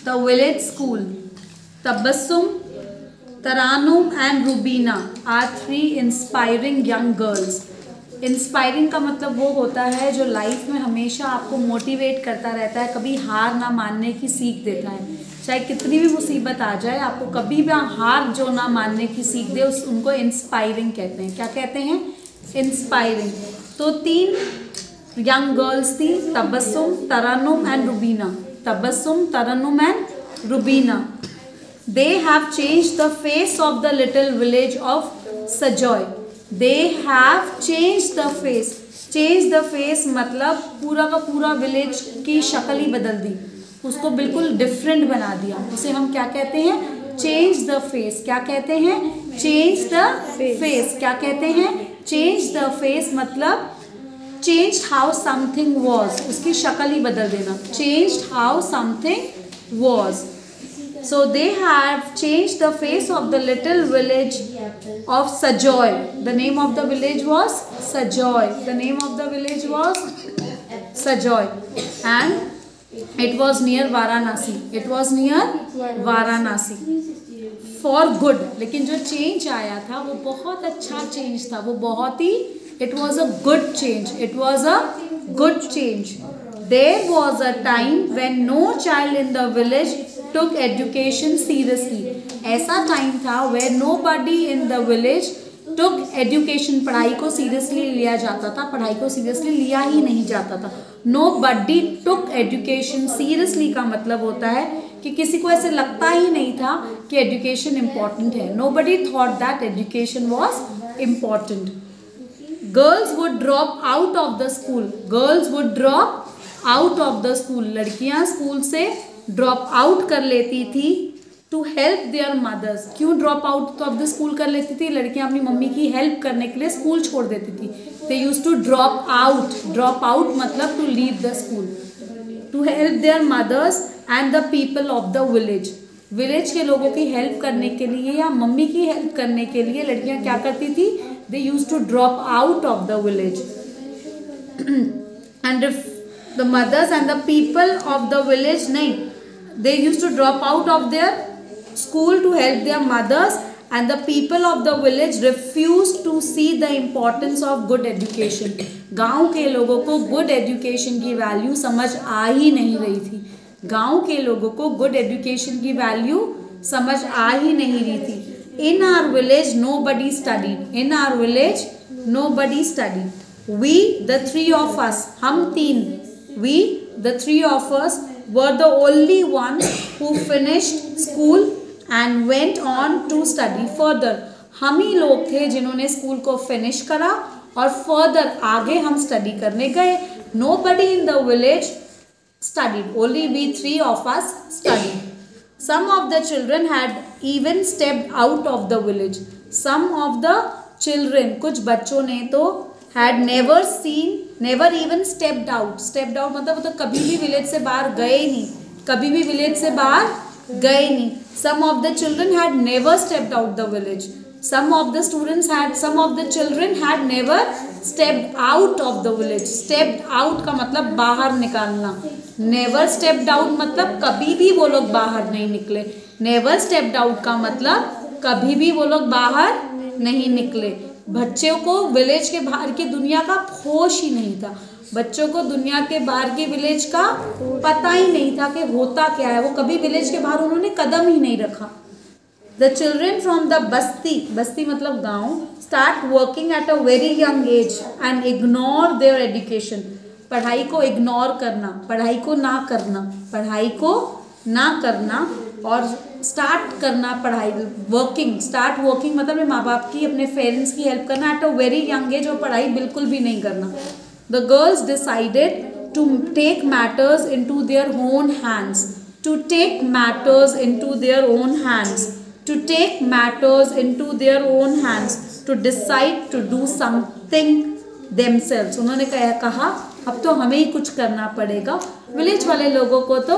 The village school. Tabassum, Taranum and Rubina are three inspiring young girls. Inspiring का मतलब वो होता है जो लाइफ में हमेशा आपको मोटिवेट करता रहता है, कभी हार ना मानने की सीख देता है। चाहे कितनी भी मुसीबत आ जाए, आपको कभी भी हार जो ना मानने की सीख दे, उनको इंस्पायरिंग कहते हैं। क्या कहते हैं? इंस्पायरिंग। तो तीन यंग गर्ल्स थी, Tabassum, Tarannum and Rubina. Tabassum, Tarannum and Rubina. They have changed the face of the little village of Sajoy. They have changed the face. Change the face मतलब पूरा का पूरा विलेज की शक्ल ही बदल दी, उसको बिल्कुल डिफरेंट बना दिया। उसे हम क्या कहते हैं? Change the face। क्या कहते हैं? Change the face। क्या कहते हैं? Change the face मतलब changed how something was, उसकी शक्ल ही बदल देना। Changed how something was. So they have changed the face of the little village of Sajoy. The name of the village was Sajoy. The name of the village was Sajoy. And it was near Varanasi. It was near Varanasi. For good. लेकिन जो change आया था वो बहुत अच्छा change था, वो बहुत ही it was a good change. It was a good change. There was a time when no child in the village took education seriously. ऐसा टाइम था where nobody in the village took education, पढ़ाई को seriously लिया जाता था, पढ़ाई को seriously लिया ही नहीं जाता था। Nobody took education seriously का मतलब होता है कि किसी को ऐसे लगता ही नहीं था कि education important है। Nobody thought that education was important. Girls would drop out of the school. Girls would drop out of the school. लड़कियां स्कूल से ड्रॉप आउट कर लेती थी टू हेल्प देयर मदर्स। क्यों drop out of the school कर लेती थी? लड़कियां अपनी मम्मी की हेल्प करने के लिए स्कूल छोड़ देती थी। They used to drop out. Drop out मतलब to leave the school, to help their mothers and the people of the village. Village के लोगों की हेल्प करने के लिए या मम्मी की हेल्प करने के लिए लड़कियां क्या करती थी? They used to drop out of the village. And the mothers and the people of the village, they used to drop out of their school to help their mothers, and the people of the village refused to see the importance of good education. गांव के लोगों को good education की value समझ आ ही नहीं रही थी। गांव के लोगों को good education की वैल्यू समझ आ ही नहीं रही थी। In our village nobody studied. In our village nobody studied. We, the three of us, हम तीन, we, the three of us, were the only ones who finished school and went on to study further. हम ही लोग थे जिन्होंने school को finish करा और further आगे हम स्टडी करने गए। Nobody in the village studied. Only we three of us studied. Some of the children had even stepped out of the village. Some of the children, कुछ बच्चों ने तो had never even stepped out. Stepped out मतलब तो कभी भी village से बाहर गए नहीं, कभी भी विलेज से बाहर गए नहीं। Some of the children had never stepped out the village. Some of the children had never stepped out of the village. Stepped out का मतलब बाहर निकालना। Never stepped out मतलब कभी भी वो लोग बाहर नहीं निकले। Never stepped out का मतलब कभी भी वो लोग बाहर नहीं निकले। बच्चों को विलेज के बाहर की दुनिया का होश ही नहीं था। बच्चों को दुनिया के बाहर की विलेज का पता ही नहीं था कि होता क्या है। वो कभी विलेज के बाहर उन्होंने कदम ही नहीं रखा। The children from the बस्ती मतलब गांव, start working at a very young age and ignore their education. पढ़ाई को इग्नोर करना, पढ़ाई को ना करना, पढ़ाई को ना करना और स्टार्ट करना पढ़ाई। स्टार्ट वर्किंग मतलब अपने माँ बाप की, अपने पेरेंट्स की हेल्प करना at a very young age, और पढ़ाई बिल्कुल भी नहीं करना। The girls decided to take matters into their own hands, to take matters into their own hands, to take matters into their own hands, to decide to do something themselves. उन्होंने कहा अब तो हमें ही कुछ करना पड़ेगा। विलेज वाले लोगों को तो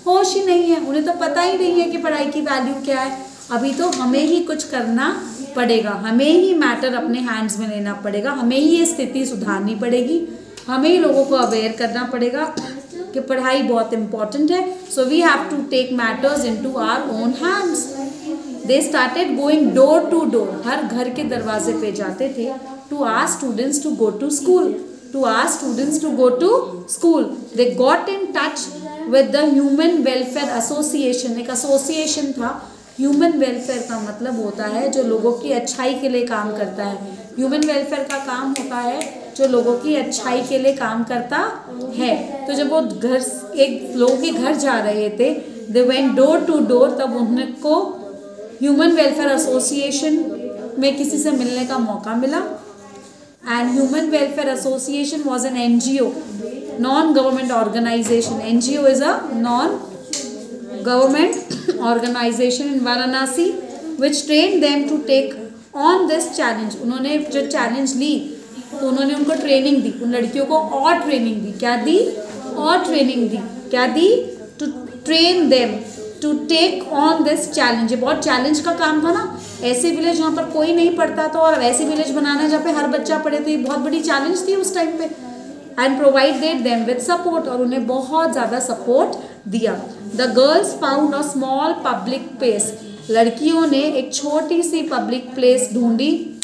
होश ही नहीं है, उन्हें तो पता ही नहीं है कि पढ़ाई की वैल्यू क्या है। अभी तो हमें ही कुछ करना पड़ेगा, हमें ही मैटर अपने हैंड्स में लेना पड़ेगा, हमें ही ये स्थिति सुधारनी पड़ेगी, हमें ही लोगों को अवेयर करना पड़ेगा कि पढ़ाई बहुत इंपॉर्टेंट है, so we have to take matters into our own hands. They started going door to door, हर घर के दरवाजे पे जाते थे, to ask students to go to school, to ask students to go to school. They got in touch with the human welfare association, एक association था। Human welfare का मतलब होता है जो लोगों की अच्छाई के लिए काम करता है। ह्यूमन वेलफेयर का काम होता है जो लोगों की अच्छाई के लिए काम करता है। तो जब वो घर एक लोगों के घर जा रहे थे, they went door to door, तब उनको ह्यूमन वेलफेयर एसोसिएशन में किसी से मिलने का मौका मिला। And human welfare association was an NGO, non government organisation. NGO is a non government organization in Varanasi which trained them to take on this challenge। उन्होंने जो चैलेंज ली तो उन्होंने उनको ट्रेनिंग दी, उन लड़कियों को और ट्रेनिंग दी। क्या दी? और ट्रेनिंग दी। क्या दी? To train them to take on this challenge. ये बहुत चैलेंज का काम था ना, ऐसे विलेज जहाँ पर कोई नहीं पढ़ता था और ऐसे विलेज बनाना जहाँ पे हर बच्चा पढ़े, तो ये बहुत बड़ी चैलेंज थी उस टाइम पे। And provided them with support, और उन्हें बहुत ज़्यादा सपोर्ट दिया। The girls found a small public place, लड़कियों ने एक छोटी सी पब्लिक प्लेस ढूंढी।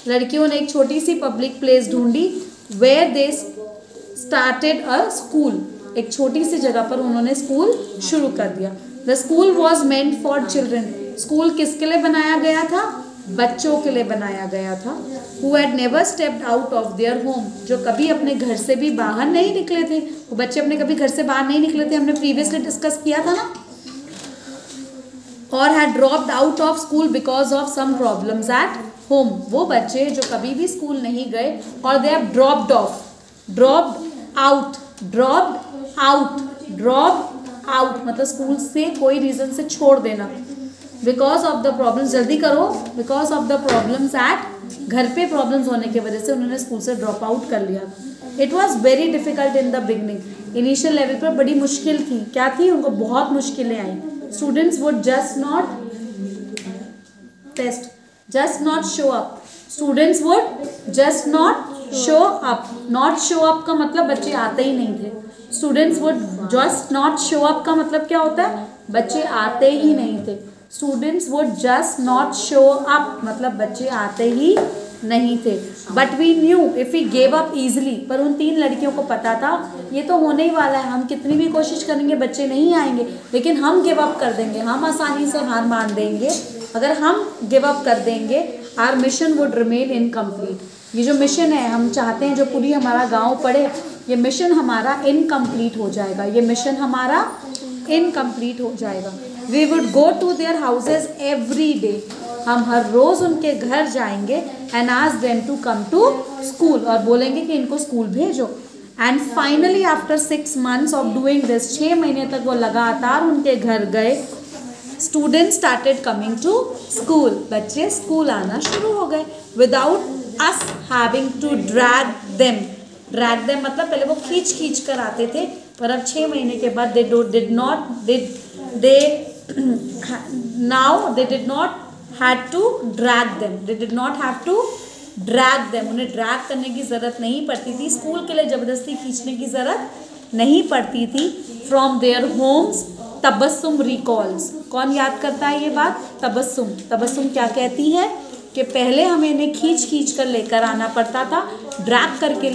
लड़कियों ने एक छोटी सी पब्लिक प्लेस ढूंढी, where they started a school, एक छोटी सी जगह पर उन्होंने स्कूल शुरू कर दिया। The school was meant for children, school किसके लिए बनाया गया था? बच्चों के लिए बनाया गया था। Who had never stepped out of their home, जो कभी अपने घर से भी बाहर नहीं निकले थे। वो बच्चे अपने कभी घर से बाहर नहीं निकले थे, हमने प्रीवियसली डिस्कस किया था ना। और had dropped out of school because of some problems at home, वो बच्चे जो कभी भी स्कूल नहीं गए और they have dropped off, dropped out, dropped out, dropped out मतलब स्कूल से कोई रीजन से छोड़ देना। बिकॉज ऑफ द प्रॉब्लम्स, जल्दी करो, because of the problems eight, घर पे प्रॉब्लम्स होने की वजह से उन्होंने स्कूल से ड्रॉप आउट कर लिया। It was very difficult in the beginning, initial level पर बड़ी मुश्किल थी। क्या थी? उनको बहुत मुश्किलें आई। Students would just not show up, students would just not show up. Not show up का मतलब बच्चे आते ही नहीं थे। Students would just not show up का मतलब क्या होता है? बच्चे आते ही नहीं थे। Students would just not show up मतलब बच्चे आते ही नहीं थे। But we knew if we gave up easily, पर उन 3 लड़कियों को पता था ये तो होने ही वाला है, हम कितनी भी कोशिश करेंगे बच्चे नहीं आएंगे, लेकिन हम गिव अप कर देंगे, हम आसानी से हार मान देंगे। अगर हम गिव अप कर देंगे, our mission would remain incomplete. ये जो मिशन है हम चाहते हैं जो पूरी हमारा गाँव पढ़े, ये मिशन हमारा इनकम्प्लीट हो जाएगा, ये मिशन हमारा इनकम्प्लीट हो जाएगा। We would go to their houses every day, हम हर रोज़ उनके घर जाएंगे। And ask them to come to school, और बोलेंगे कि इनको स्कूल भेजो। And finally after 6 months of doing this, 6 महीने तक वो लगातार उनके घर गए। Student started coming to school, बच्चे स्कूल आना शुरू हो गए। Without us having to drag them, drag them मतलब पहले वो खींच कर आते थे, पर अब 6 महीने के बाद now they did not had to drag them, they did not have to drag them, उन्हें ड्रैग करने की ज़रूरत नहीं पड़ती थी, स्कूल के लिए ज़बरदस्ती खींचने की ज़रूरत नहीं पड़ती थी। From their homes Tabassum recalls, कौन याद करता है ये बात? तबस्सुम। तबस्सुम क्या कहती है कि पहले हमें इन्हें खींच कर लेकर आना पड़ता था, ड्रैग करके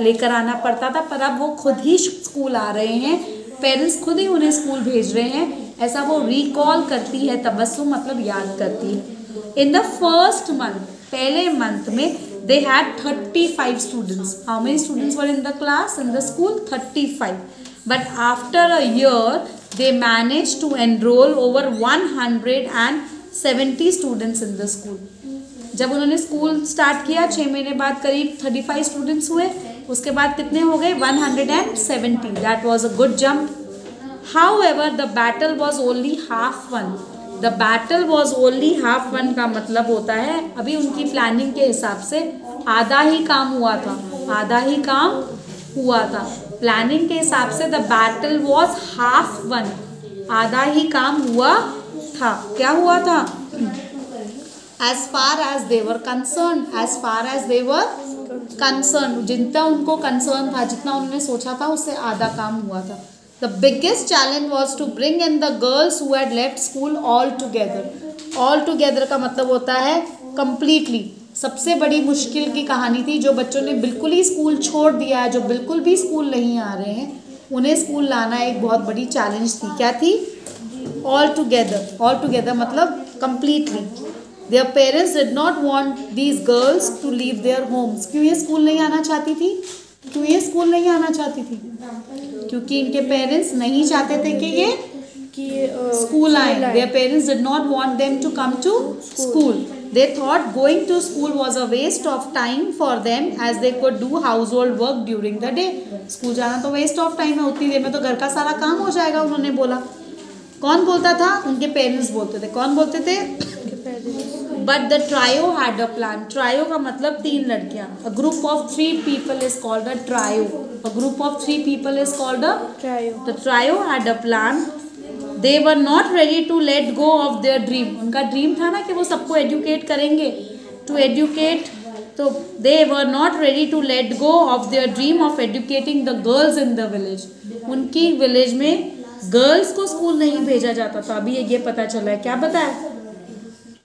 लेकर आना पड़ता था, पर अब वो खुद ही स्कूल आ रहे हैं, पेरेंट्स खुद ही उन्हें स्कूल भेज रहे हैं, ऐसा वो रिकॉल करती है। तबस्सुम मतलब याद करती है। इन द फर्स्ट मंथ, पहले मंथ में they had 35 students. How many students were in the class, in the school? 35। But after a year they manage to enrol over 170 students in the school. जब उन्होंने school start किया 6 महीने बाद करीब 35 students हुए, उसके बाद कितने हो गए? 170। That was a good jump. However, the battle was only half won. The battle was only half won का मतलब होता है अभी उनकी प्लानिंग के हिसाब से आधा ही काम हुआ था, आधा ही काम हुआ था। प्लानिंग के हिसाब से the battle was half won, आधा ही काम हुआ था। क्या हुआ था? As far as they were concerned, as far as they were concern, जितना उनको कंसर्न था, जितना उन्होंने सोचा था उससे आधा काम हुआ था। The biggest challenge was to bring in the girls who had left school all together. All together का मतलब होता है कंप्लीटली। सबसे बड़ी मुश्किल की कहानी थी, जो बच्चों ने बिल्कुल ही स्कूल छोड़ दिया है, जो बिल्कुल भी स्कूल नहीं आ रहे हैं, उन्हें स्कूल लाना एक बहुत बड़ी चैलेंज थी। क्या थी? All together. ऑल टुगेदर मतलब completely. Their parents did not want these girls to leave their homes. क्यों ये स्कूल नहीं आना चाहती थी? क्यों ये स्कूल नहीं आना चाहती थी? क्योंकि इनके पेरेंट्स नहीं चाहते थे कि ये स्कूल आए। Their parents did not want them to come to school. They thought going to school was a waste of time for them as they could do household work during the day. School जाना तो waste of time है, उतनी देर में तो घर का सारा काम हो जाएगा, उन्होंने बोला। कौन बोलता था? उनके पेरेंट्स बोलते थे। कौन बोलते थे? But the trio had a plan. Trio का मतलब 3 लड़कियां। A group of 3 people is called a trio. A group of 3 people is called a trio. The trio had a plan. They were not ready to let go of their dream. उनका dream था ना कि वो सबको educate करेंगे, to educate. तो they were not ready to let go of their dream of educating the girls in the village. उनकी village में गर्ल्स को स्कूल नहीं भेजा जाता था। अभी ये पता चला है। क्या बताया?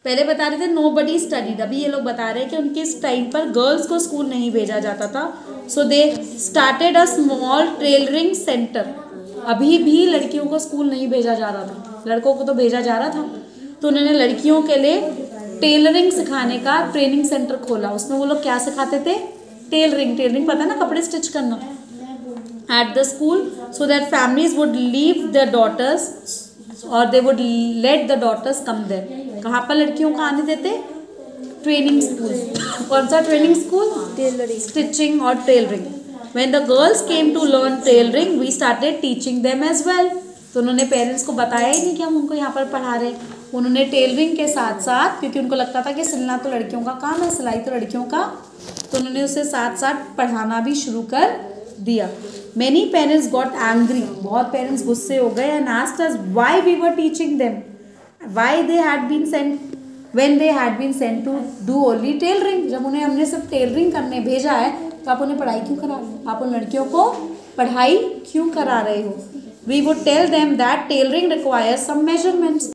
पहले बता रहे थे nobody studied, अभी ये लोग बता रहे हैं कि उनके इस टाइम पर गर्ल्स को स्कूल नहीं भेजा जाता था। So they started a small tailoring center. अभी भी लड़कियों को स्कूल नहीं भेजा जा रहा था, लड़कों को तो भेजा जा रहा था। तो उन्होंने लड़कियों के लिए टेलरिंग सिखाने का ट्रेनिंग सेंटर खोला। उसमें वो लोग क्या सिखाते थे? टेलरिंग। टेलरिंग पता है ना, कपड़े स्टिच करना। At the school so that families would leave the daughters और they would let the daughters come there. कहाँ पर लड़कियों को आने देते? Training school. कौन सा ट्रेनिंग स्कूल? टेलरिंग, स्टिचिंग और tailoring. When the girls came to learn tailoring, we started teaching them as well. तो उन्होंने पेरेंट्स को बताया ही नहीं कि हम उनको यहाँ पर पढ़ा रहे हैं। उन्होंने टेलरिंग के साथ साथ, क्योंकि उनको लगता था कि सिलना तो लड़कियों का काम है, सिलाई तो लड़कियों का, तो उन्होंने उसे साथ साथ पढ़ाना भी शुरू कर दिया। Many parents got angry. बहुत पेरेंट्स गुस्से हो गए and asked us why we were teaching them, why they had been sent when they had been sent to do only tailoring. जब उन्हें हमने सिर्फ टेलरिंग करने भेजा है तो आप उन्हें पढ़ाई क्यों करा रहे हो? आप उन लड़कियों को पढ़ाई क्यों करा रहे हो? We would tell them that tailoring requires some measurements.